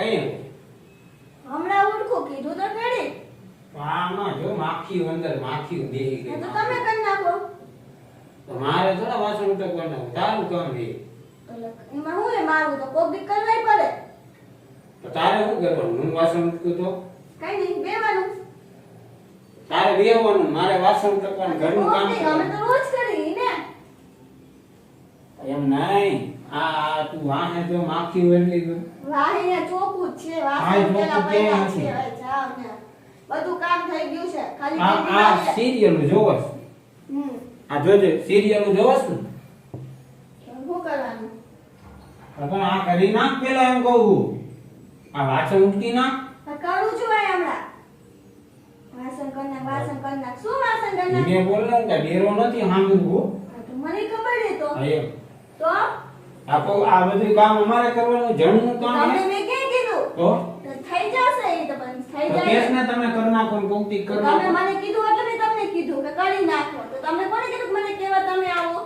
કઈ હમણાં ઉડખું કીધું તો કેડી આમાં જો માખી અંદર માખી બેહી ગઈ તો તમે કરી નાખો તો મારે થોડા વાસણ ઉટકવાના તારું કામ છે એમાં હું એ મારું તો કોક દી કરવાય પડે તો તારે શું કરવાનું હું વાસણ ઉટકું તો કઈ નહીં બેવાનું તારે બેહવાનું મારે વાસણ ઉટકવાનું ઘરનું કામ અમે કરવાનું તો રોજ કરી ને એમ નહીં આ તું વાહે જો માખી વેલી ગયું વાહે ચોખ્ખું જ છે હા, વાસણ ચોખ્ખું પેલા કેમ પડ્યા નથી? છે હવે જાવ ને બધું કામ થઈ ગયું છે ખાલી આ બેબી આ વાળે. સિરિયલ જોવસ આ જોજે સિરિયલ જોવસ ને શું કરવાનું પણ આ કરી નાખ પેલા એમ કહું આ વાસણ ઉટકી નાખ આ કરું છું આ હમણાં વાસણ કરી નાખ શું વાસણ કરી નાખ મેં બોલ્યો ને કે ડેરો નથી સાંભળવું આ તો મને ખબર છે તો હા, એમ તો આ બધું કામ અમારે કરવાનું જણનું કામ તમને હે મેં ક્યાં કીધું તો તો થઈ જશે એ તો પણ થઈ તો જાય કેસ ને તમે કરી નાખો ને કોકતી તો કરી તમે નાખો મને કીધું એટલે મેં તમને કીધું કે કરી નાખો તો તમે કોને કીધું કે મને કેવા તમે આવો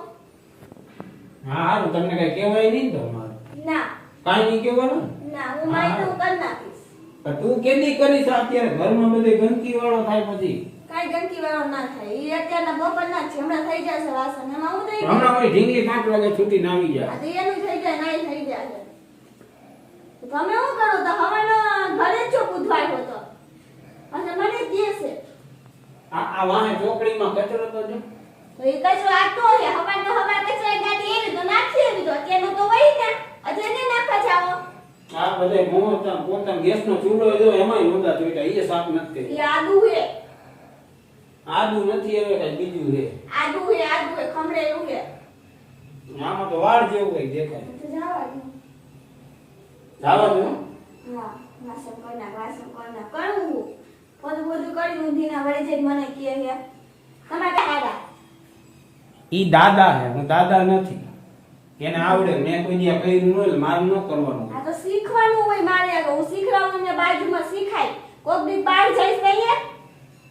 હા હારું તમને કઈ કહેવાય નહીં ને તો અમારે ના કાઈ નહીં કહેવાનું ના હું મારી તો કરી નાખીશ પણ તું કેદી કરીશ અત્યારે ઘરમાં બધે ગંદકી વાળો થાય પછી કાઈ ગંદકી વાળો ના થાય એ અત્યારના બપોરના જ છે હમણાં થઈ જશે વાસણ એમાં હું થઈ હમણાં કોઈ ઢીંગલી 5 વાગે છૂટી ના આવી જાય આ તો એનું થઈ જાય નાઈ થઈ જાય તો તમે શું કરો તો હવાનો ઘરે જ છો બુધવાર હતો અને મને કહે છે આ વાહે ચોકડીમાં કચરો તો જો તો એ કચરો આટો છે હવાર કચરા ગાડી એવી તો નાખી એવી તો અત્યારનો તો વહી ને અત્યારે નાખવા જાઓ આ બધે પોતાનો ગેસનો ચૂલો જો એમાંય નોંધા જોઈતા એ સાફ નથી કરી એ આદુ હે આદુ નથી હવે કઈ બીજું છે આદુ હે ખમરેલું હે આમાં તો વાળ જેવું કઈ દેખાય તો જાવા દો જાવા દો હા વાસણ કરું બધું કરી ઊંધીના વળે જઈને મને કહે છે તમારે દાદા ઈ દાદા હે હું દાદા નથી એને આવડે મેં કોઈ દી કર્યું ન હોય મારે ન કરવાનું આ તો શીખવાનું હોય મારે આગળ હું શીખડાવું ને બાજુમાં શીખાય કોક દી બહાર જઈશ તઈએ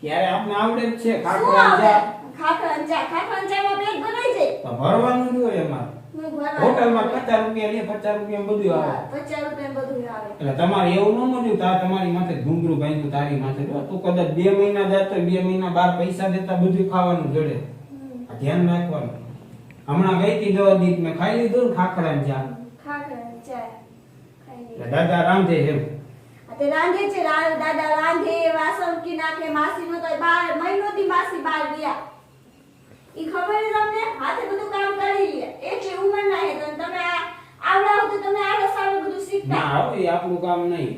ક્યારે આપને આવડે જ છે શું ખાખરા આવે ચા ખાખરા ચામાં પ્લેટ બનાવી જાય તો ભરવાનું જ હોય એમાં હું ભરવા હોટલમાં 50 રૂપિયા લે 50 રૂપિયા બધું આવે 50 રૂપિયા બધું આવે એટલે તમારે એવું ન મળ્યું તા તમારી માથે ઘૂંઘરું ભાંગ્યું તારી માથે જો તું કદાચ 2 મહિના જાતો 2 મહિના બાર પૈસા દેતા બધું ખાવાનું જડે આ ધ્યાન રાખવાનું હમણાં ગઈ તી 10 દીક મેં ખાઈ લીધું ને ખાખરા ને ચા ખાખરા ચા ખાઈ લે એટલે દાદા રાંધે એમ તે રાંધે છે દાદા રાંધે વાસણ કી નાખે માસી નો તો બાર મહિનોથી માસી બહાર ગયા ઈ ખબર છે તમને હાથે બધું કામ કરી લે એટલી ઉંમર ના હે તો તમે આવડાવો તો તમે આગળ સારું બધું શીખતા ના હવે એ આપણું કામ નહીં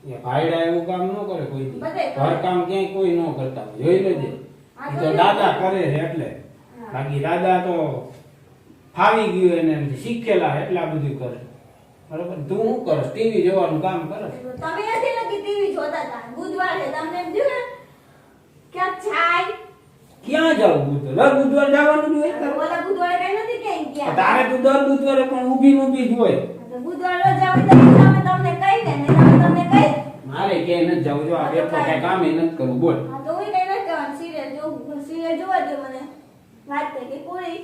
એ ભાઈડા એવું કામ ન કરે કોઈ દી બધે કરે. ઘર કામ ક્યાંય કોઈ ન કરતા હોય. જોઈ લેજે હા, ઈ તો તો દાદા કરે છે એટલે બાકી દાદા તો ફાવી ગયું એને એમ શીખેલા એટલા બધું કરે બરોબર તું શું કરસ ટીવી જોવાનું કામ કરસ તમે નથી લગી ટીવી જોતા હતા બુધવારે તમને એમ થયું ને ક્યાં જાય ક્યાં જાવ બુધવાર દર બુધવાર જવાનું જ હોય તારે. ઓલા બુધવારે કઈ નથી ક્યાંય ગયા તારે તું દર બુધવારે પણ ઊભી જ હોય તો બુધવારે રજા હોય તો અમે તમને કહી દે ને અમે તમને કહી મારે ક્યાંય નથી જવું જો આ બેઠો કઈ કામ નથી કરવું બોલ હા તો હું કઈ નથી કહેવાનું સિરિયલ જોવા દે મને વાત થઈ ગઈ પૂરી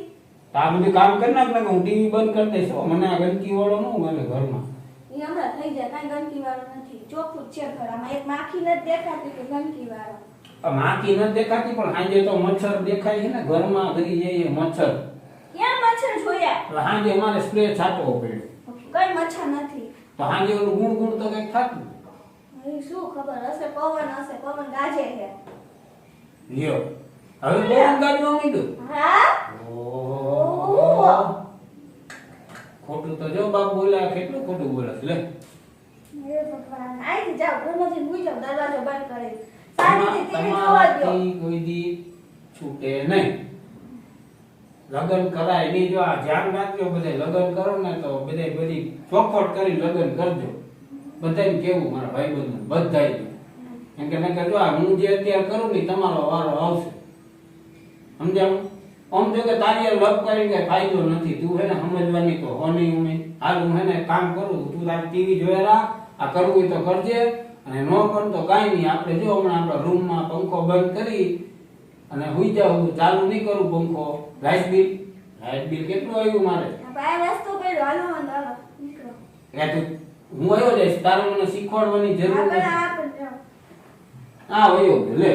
તો આ બધું કામ કરી નાખ ને હું ટીવી બંધ કરી દઈશ હો. મને આ ગંદકી વાળો ન ગમે ઘરમાં એ હમણાં થઈ જાય કાંઈ ગંદકી વાળો નથી ચોખ્ખું જ છે ઘરમાં એક માખી નથી દેખાતી કે ગંદકી વાળો માખી નથી દેખાતી પણ સાંજે તો મચ્છર દેખાય છે ને ઘરમાં ઘરી જઈએ મચ્છર ક્યાં મચ્છર જોયા એટલે સાંજે અમારે સ્પ્રે છાંટવો પડ્યો કઈ મચ્છર નથી તો સાંજે ઓલું ગુણ ગુણ તો કઈક થતું હવે શું ખબર હશે પવન ગાજે છે લ્યો હવે પવન ગાજવા માંડ્યું હા ઓહો ખોટું તો જો બાપ બોલ્યા કેટલું ખોટું બોલે લે હે ભગવાન આઈ જાવ ઘરમાંથી ભૂઈ જાવ દરવાજો બંધ કરી શાંતિથી ટીવી જોવા દો તમારાથી કોઈ દી છૂટે નહીં લગન કરાય નહીં જો આ ધ્યાન રાખજો બધે લગન કરો ને તો બધે બધી ચોખવટ કરી લગન કરજો બધાને કેવું મારા ભાઈબંધો બધાય એમ કે નકર જો આ હું જે અત્યારે કરું ને તમારો વારો આવશે સમજાવ આમ જો કે તારી લવ કરીને કઈ ફાયદો નથી તું હે ને સમજવાની તો હોની ઉમે હાલ હું હે ને કામ કરું તું તારી ટીવી જોયા રાખ આ કરવું હોય તો કરજે અને નો પણ તો કાઈ નહીં આપણે જો હમણાં આપણા રૂમમાં પંખો બંધ કરી અને હુઈ જાઉં ચાલુ નહીં કરું પંખો લાઇટ બિલ કેટલું આવ્યું મારે બાય રસ્તો પડ્યો હાલો મંદ હાલો નીકળો એ તું હું આવ્યો જઈશ તારે મને શીખવાડવાની જરૂર આપણે નથી આપણે હા વયો ગયો લે